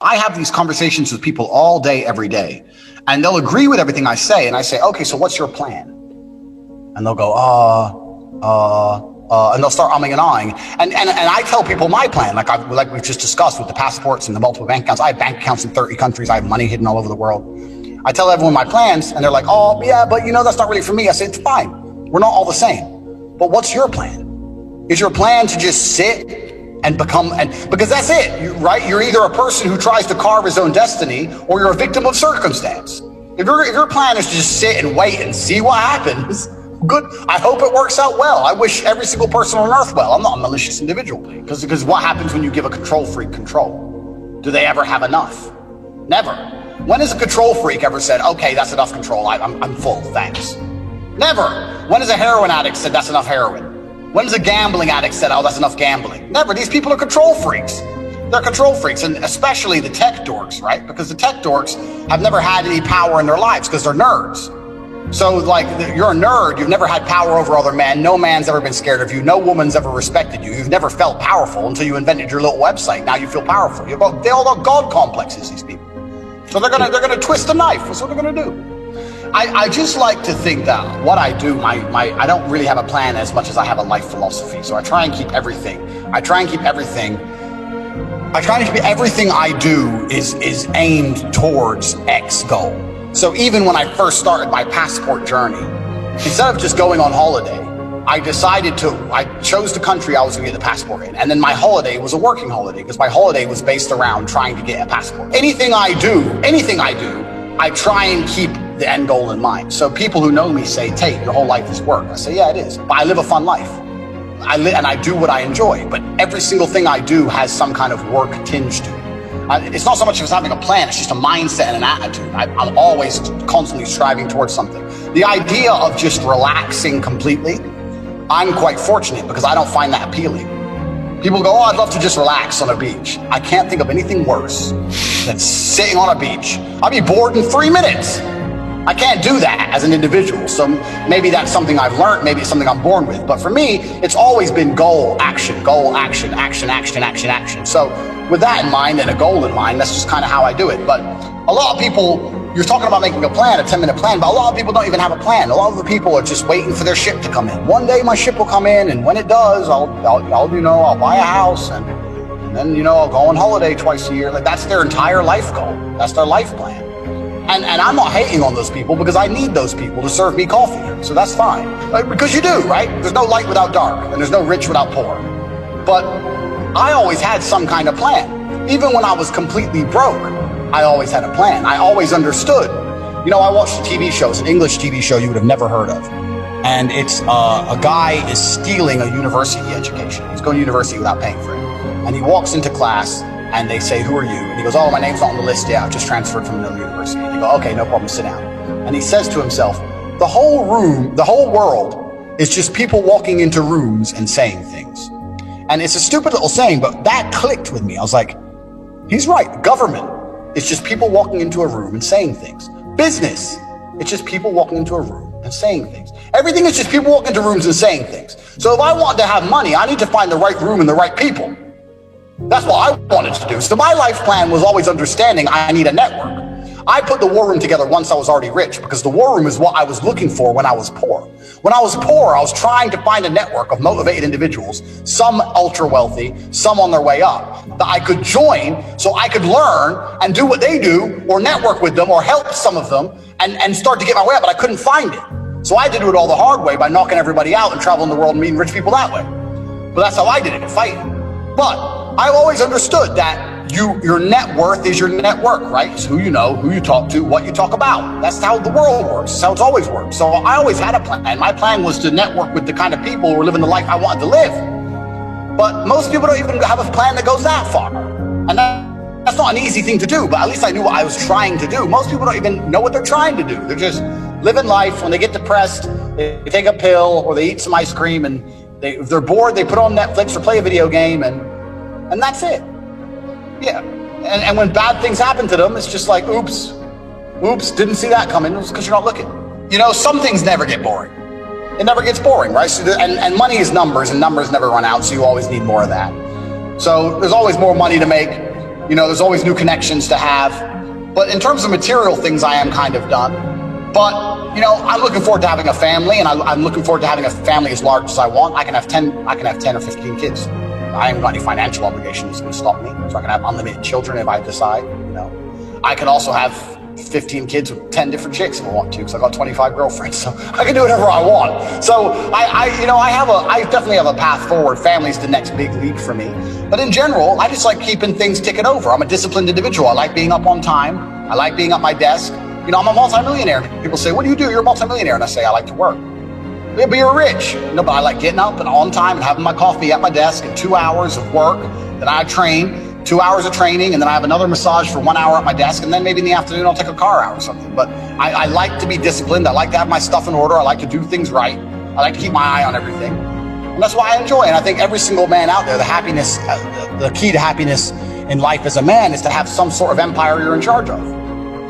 I have these conversations with people all day, every day, and they'll agree with everything I say. And I say, okay, so what's your plan? And they'll go, and they'll start umming and ahhing. And I tell people my plan, like we've just discussed with the passports and the multiple bank accounts. I have bank accounts in 30 countries. I have money hidden all over the world. I tell everyone my plans, and they're like, oh, yeah, but that's not really for me. I say, it's fine. We're not all the same. But what's your plan? Is your plan to just sit and because that's it, right? You're either a person who tries to carve his own destiny, or you're a victim of circumstance. If your plan is to just sit and wait and see what happens, good. I hope it works out well. I wish every single person on earth well. I'm not a malicious individual, because what happens when you give a control freak control? Do they ever have enough? Never. When has a control freak ever said, okay, that's enough control, I'm full, thanks? Never. When has a heroin addict said, that's enough heroin? When has a gambling addict said, oh, that's enough gambling? Never. These people are control freaks. They're control freaks, and especially the tech dorks, right? Because the tech dorks have never had any power in their lives because they're nerds. So, like, you're a nerd. You've never had power over other men. No man's ever been scared of you. No woman's ever respected you. You've never felt powerful until you invented your little website. Now you feel powerful. They all got God complexes, these people. So they're gonna twist a knife. That's what they're gonna do. I just like to think that what I do, I don't really have a plan as much as I have a life philosophy. So I try and keep everything I do is aimed towards X goal. So even when I first started my passport journey, instead of just going on holiday, I chose the country I was going to get the passport in. And then my holiday was a working holiday, because my holiday was based around trying to get a passport. Anything I do, I try and keep the end goal in mind. So people who know me say, Tate, your whole life is work. I say, yeah, it is. But I live a fun life. And I do what I enjoy. But every single thing I do has some kind of work tinge to it. It's not so much as having a plan, it's just a mindset and an attitude. I'm always constantly striving towards something. The idea of just relaxing completely, I'm quite fortunate, because I don't find that appealing. People go, oh, I'd love to just relax on a beach. I can't think of anything worse than sitting on a beach. I'll be bored in 3 minutes. I can't do that as an individual. So maybe that's something I've learned, maybe it's something I'm born with. But for me, it's always been goal, action, action, action, action, action, action. So with that in mind and a goal in mind, that's just kind of how I do it. But a lot of people, you're talking about making a plan, a 10-minute plan, but a lot of people don't even have a plan. A lot of the people are just waiting for their ship to come in. One day my ship will come in, and when it does, I'll buy a house, and then, I'll go on holiday twice a year. Like, that's their entire life goal. That's their life plan. And I'm not hating on those people, because I need those people to serve me coffee. So that's fine. Because you do, right? There's no light without dark, and there's no rich without poor. But I always had some kind of plan. Even when I was completely broke, I always had a plan. I always understood. I watched a TV show. It's an English TV show you would have never heard of. And it's a guy is stealing a university education. He's going to university without paying for it. And he walks into class, and they say, who are you? And he goes, oh, my name's not on the list yet. I've just transferred from another university. And they go, okay, no problem, sit down. And he says to himself, the whole world is just people walking into rooms and saying things. And it's a stupid little saying, but that clicked with me. I was like, he's right. Government, it's just people walking into a room and saying things. Business, it's just people walking into a room and saying things. Everything is just people walking into rooms and saying things. So if I want to have money, I need to find the right room and the right people. That's what I wanted to do. So my life plan was always understanding I need a network. I put the war room together once I was already rich, because the war room is what I was looking for when I was poor. When I was poor, I was trying to find a network of motivated individuals, some ultra wealthy, some on their way up, that I could join so I could learn and do what they do, or network with them, or help some of them, and start to get my way up, but I couldn't find it. So I had to do it all the hard way by knocking everybody out and traveling the world and meeting rich people that way. But that's how I did it, fighting. But I've always understood that your net worth is your network, right? It's who you know, who you talk to, what you talk about. That's how the world works. That's how it's always worked. So I always had a plan. My plan was to network with the kind of people who are living the life I wanted to live. But most people don't even have a plan that goes that far. And that's not an easy thing to do, but at least I knew what I was trying to do. Most people don't even know what they're trying to do. They're just living life. When they get depressed, they take a pill or they eat some ice cream, and if they're bored, they put on Netflix or play a video game, and that's it. Yeah. And when bad things happen to them, it's just like, oops, didn't see that coming. It's because you're not looking. Some things never get boring. It never gets boring, right? So and money is numbers, and numbers never run out, so you always need more of that. So there's always more money to make. there's always new connections to have. But in terms of material things, I am kind of done. But, I'm looking forward to having a family, and I'm looking forward to having a family as large as I want. I can have 10 or 15 kids. I haven't got any financial obligations that's going to stop me. So I can have unlimited children if I decide, I can also have 15 kids with 10 different chicks if I want to, because I've got 25 girlfriends, so I can do whatever I want. So I definitely have a path forward. Family's the next big leap for me. But in general, I just like keeping things ticking over. I'm a disciplined individual. I like being up on time. I like being at my desk. I'm a multimillionaire. People say, what do you do? You're a multimillionaire. And I say, I like to work. Yeah, but you're rich. But I like getting up and on time and having my coffee at my desk and 2 hours of work. Then I train, 2 hours of training, and then I have another massage for 1 hour at my desk. And then maybe in the afternoon, I'll take a car out or something. But I like to be disciplined. I like to have my stuff in order. I like to do things right. I like to keep my eye on everything. And that's why I enjoy it. And I think every single man out there, the key to happiness in life as a man is to have some sort of empire you're in charge of.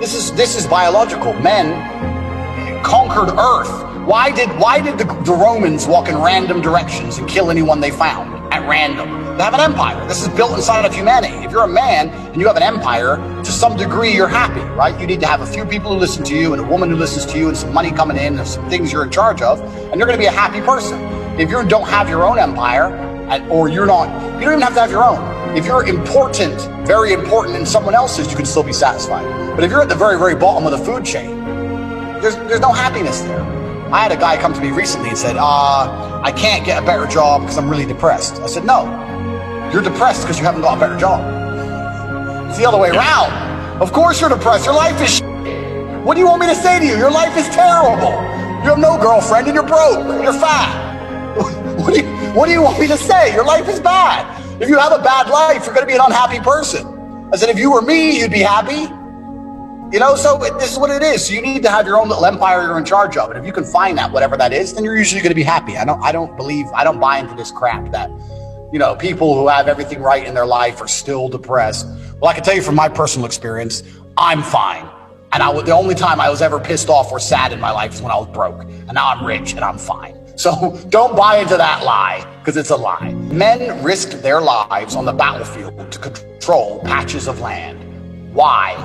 This is biological. Men conquered Earth. Why did the Romans walk in random directions and kill anyone they found at random? They have an empire. This is built inside of humanity. If you're a man and you have an empire, to some degree you're happy, right? You need to have a few people who listen to you and a woman who listens to you and some money coming in and some things you're in charge of, and you're going to be a happy person. If you don't have your own empire, or you don't even have to have your own. If you're important, very important in someone else's, you can still be satisfied. But if you're at the very, very bottom of the food chain, there's no happiness there. I had a guy come to me recently and said, I can't get a better job because I'm really depressed. I said, no, you're depressed because you haven't got a better job. It's the other way around. Of course you're depressed. Your life is shit. What do you want me to say to you? Your life is terrible. You have no girlfriend and you're broke. You're fat. What do you want me to say? Your life is bad. If you have a bad life, you're going to be an unhappy person. I said, if you were me, you'd be happy. So this is what it is. So you need to have your own little empire you're in charge of. And if you can find that, whatever that is, then you're usually going to be happy. I don't buy into this crap that, people who have everything right in their life are still depressed. Well, I can tell you from my personal experience, I'm fine. And the only time I was ever pissed off or sad in my life is when I was broke. And now I'm rich and I'm fine. So don't buy into that lie, because it's a lie. Men risked their lives on the battlefield to control patches of land. Why?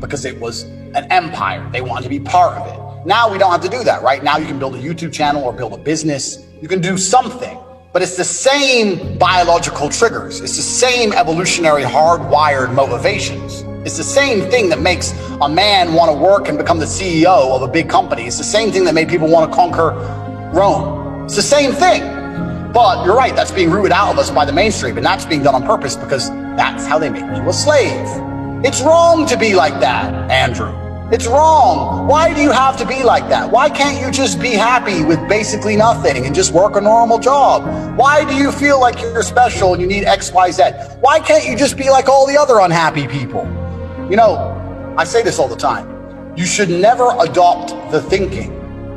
Because it was an empire. They wanted to be part of it. Now we don't have to do that, right? Now you can build a YouTube channel or build a business. You can do something, but it's the same biological triggers. It's the same evolutionary hardwired motivations. It's the same thing that makes a man want to work and become the CEO of a big company. It's the same thing that made people want to conquer Rome. It's the same thing. But you're right, that's being rooted out of us by the mainstream, and that's being done on purpose because that's how they make you a slave. It's wrong to be like that, Andrew. It's wrong. Why do you have to be like that? Why can't you just be happy with basically nothing and just work a normal job? Why do you feel like you're special and you need X, Y, Z? Why can't you just be like all the other unhappy people? I say this all the time. You should never adopt the thinking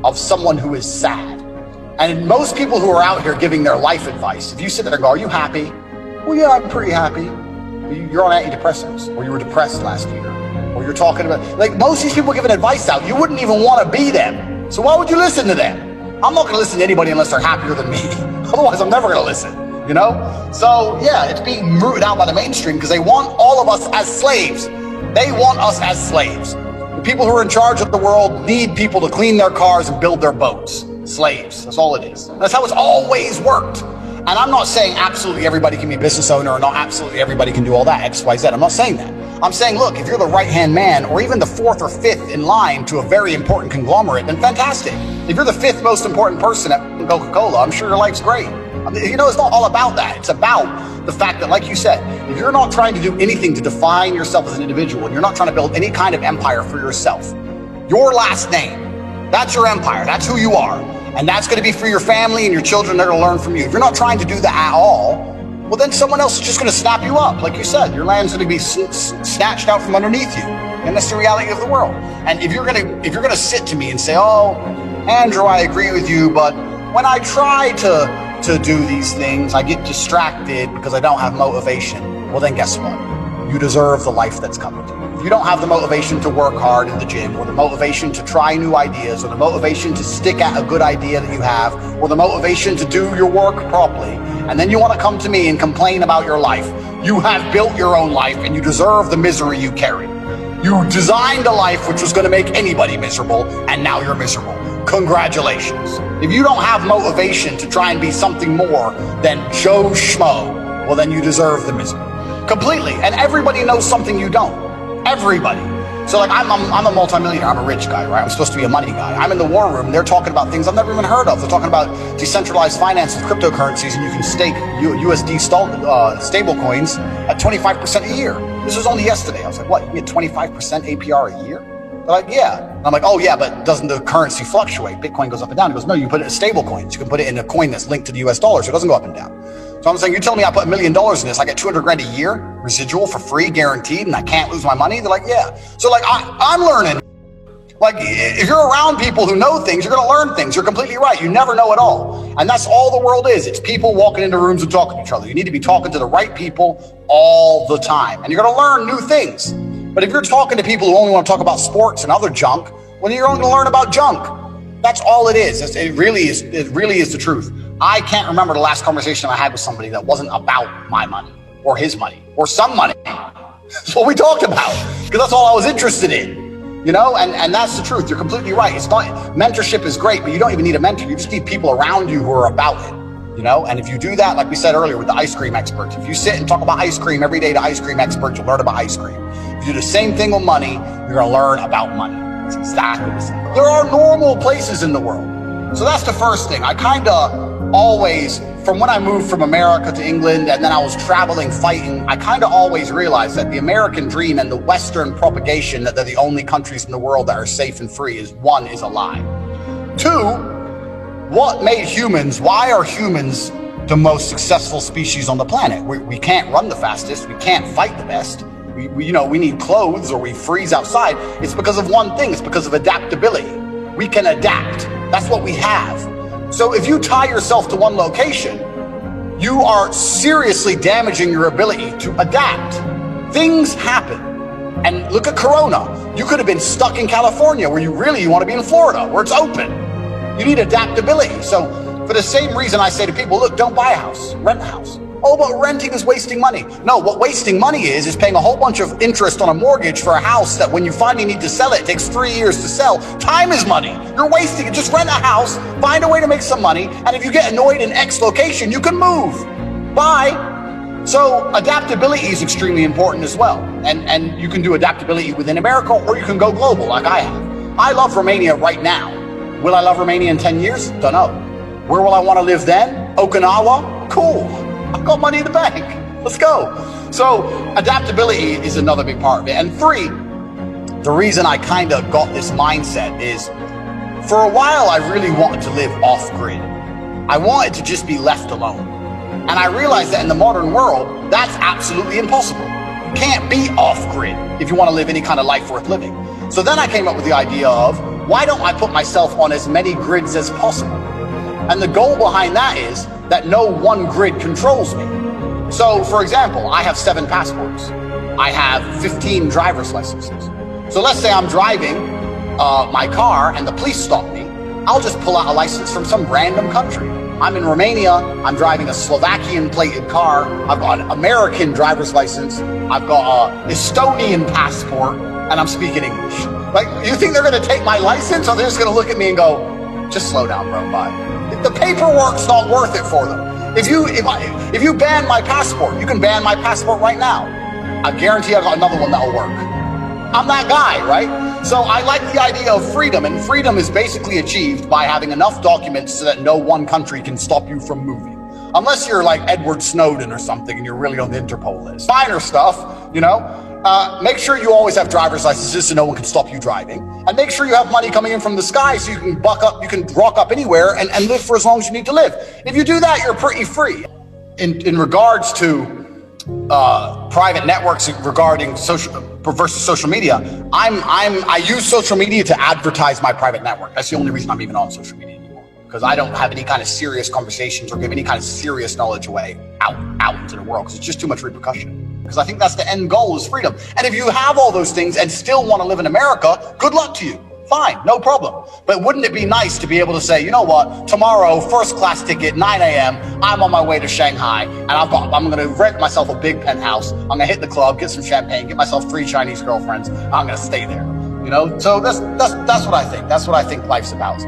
of someone who is sad. And most people who are out here giving their life advice, if you sit there and go, are you happy? Well, yeah, I'm pretty happy. You're on antidepressants, or you were depressed last year, or you're talking about, most of these people giving advice out, you wouldn't even want to be them. So why would you listen to them? I'm not going to listen to anybody unless they're happier than me. Otherwise, I'm never going to listen, So yeah, it's being rooted out by the mainstream because they want all of us as slaves. They want us as slaves. The people who are in charge of the world need people to clean their cars and build their boats. Slaves, that's all it is. That's how it's always worked. And I'm not saying absolutely everybody can be a business owner or not absolutely everybody can do all that, X, Y, Z. I'm not saying that. I'm saying, look, if you're the right-hand man or even the fourth or fifth in line to a very important conglomerate, then fantastic. If you're the fifth most important person at Coca-Cola, I'm sure your life's great. It's not all about that. It's about the fact that, like you said, if you're not trying to do anything to define yourself as an individual and you're not trying to build any kind of empire for yourself, your last name, that's your empire. That's who you are. And that's going to be for your family and your children. They're going to learn from you. If you're not trying to do that at all, well, then someone else is just going to snap you up. Like you said, your land's going to be snatched out from underneath you. And that's the reality of the world. And if you're going to sit to me and say, oh, Andrew, I agree with you, but when I try to do these things, I get distracted because I don't have motivation. Well, then guess what? you deserve the life that's coming to you. If you don't have the motivation to work hard in the gym, or the motivation to try new ideas, or the motivation to stick at a good idea that you have, or the motivation to do your work properly, and then you want to come to me and complain about your life, you have built your own life and you deserve the misery you carry. You designed a life which was going to make anybody miserable, and now you're miserable. Congratulations. If you don't have motivation to try and be something more than Joe Schmo, well, then you deserve the misery. Completely. And everybody knows something you don't. Everybody. So like I'm a multimillionaire. I'm a rich guy, right? I'm supposed to be a money guy. I'm in the war room. They're talking about things I've never even heard of. They're talking about decentralized finance with cryptocurrencies, and you can stake USD stable coins at 25% a year. This was only yesterday. I was like, what? You get 25% APR a year? They're like, yeah. And I'm like, oh yeah, but doesn't the currency fluctuate? Bitcoin goes up and down. He goes, no, you put it in stable coins. You can put it in a coin that's linked to the US dollar, so it doesn't go up and down. So I'm saying, you're telling me I put $1 million in this, I get 200 grand a year, residual for free, guaranteed, and I can't lose my money? They're like, yeah. So like, I'm learning. Like, if you're around people who know things, you're gonna learn things. You're completely right. You never know it all. And that's all the world is. It's people walking into rooms and talking to each other. You need to be talking to the right people all the time. And you're gonna learn new things. But if you're talking to people who only want to talk about sports and other junk, well, you're only gonna learn about junk. That's all it is. It really is the truth. I can't remember the last conversation I had with somebody that wasn't about my money or his money or some money. That's what we talked about, because that's all I was interested in, you know, and that's the truth. You're completely right. It's not, mentorship is great, but you don't even need a mentor. You just need people around you who are about it, you know, and if you do that, like we said earlier with the ice cream experts, if you sit and talk about ice cream every day to ice cream experts, you'll learn about ice cream. If you do the same thing with money, you're going to learn about money. It's exactly the same. There are normal places in the world. So that's the first thing. I kind of always, from when I moved from America to England and then I was traveling, fighting, I kind of always realized that the American dream and the Western propagation that they're the only countries in the world that are safe and free is, one, is a lie. Two, what made humans, why are humans the most successful species on the planet? We can't run the fastest, we can't fight the best. We need clothes or we freeze outside. It's because of one thing. It's because of adaptability. We can adapt. That's what we have. So if you tie yourself to one location, you are seriously damaging your ability to adapt. Things happen. And look at Corona. You could have been stuck in California where you want to be in Florida where it's open. You need adaptability. So for the same reason I say to people, look, don't buy a house, rent a house. Oh, but renting is wasting money. No, what wasting money is paying a whole bunch of interest on a mortgage for a house that when you finally need to sell it, it takes 3 years to sell. Time is money. You're wasting it. Just rent a house, find a way to make some money, and if you get annoyed in X location, you can move. Bye. So adaptability is extremely important as well. And you can do adaptability within America, or you can go global like I have. I love Romania right now. Will I love Romania in 10 years? Don't know. Where will I want to live then? Okinawa? Cool. I've got money in the bank. Let's go. So adaptability is another big part of it. And three, the reason I kind of got this mindset is for a while, I really wanted to live off grid. I wanted to just be left alone. And I realized that in the modern world, that's absolutely impossible. You can't be off grid if you want to live any kind of life worth living. So then I came up with the idea of, why don't I put myself on as many grids as possible? And the goal behind that is that no one grid controls me. So for example, I have 7 passports. I have 15 driver's licenses. So let's say I'm driving my car and the police stop me. I'll just pull out a license from some random country. I'm in Romania, I'm driving a Slovakian plated car. I've got an American driver's license. I've got an Estonian passport, and I'm speaking English. Like, you think they're gonna take my license, or they're just gonna look at me and go, just slow down, bro, bye. The paperwork's not worth it for them. If you ban my passport, you can ban my passport right now. I guarantee I got another one that'll work. I'm that guy, right? So I like the idea of freedom, and freedom is basically achieved by having enough documents so that no one country can stop you from moving. Unless you're like Edward Snowden or something and you're really on the Interpol list. Minor stuff, you know? Make sure you always have driver's licenses so no one can stop you driving. And make sure you have money coming in from the sky so you can you can rock up anywhere and live for as long as you need to live. If you do that, you're pretty free. In regards to private networks regarding social versus social media, I use social media to advertise my private network. That's the only reason I'm even on social media anymore, because I don't have any kind of serious conversations or give any kind of serious knowledge away out into the world, because it's just too much repercussion. because I think that's the end goal, is freedom. And if you have all those things and still want to live in America, good luck to you. Fine, no problem. But wouldn't it be nice to be able to say, you know what, tomorrow, first class ticket, 9 a.m., I'm on my way to Shanghai, and I'm going to rent myself a big penthouse. I'm going to hit the club, get some champagne, get myself 3 Chinese girlfriends. I'm going to stay there. You know, so that's what I think. That's what I think life's about.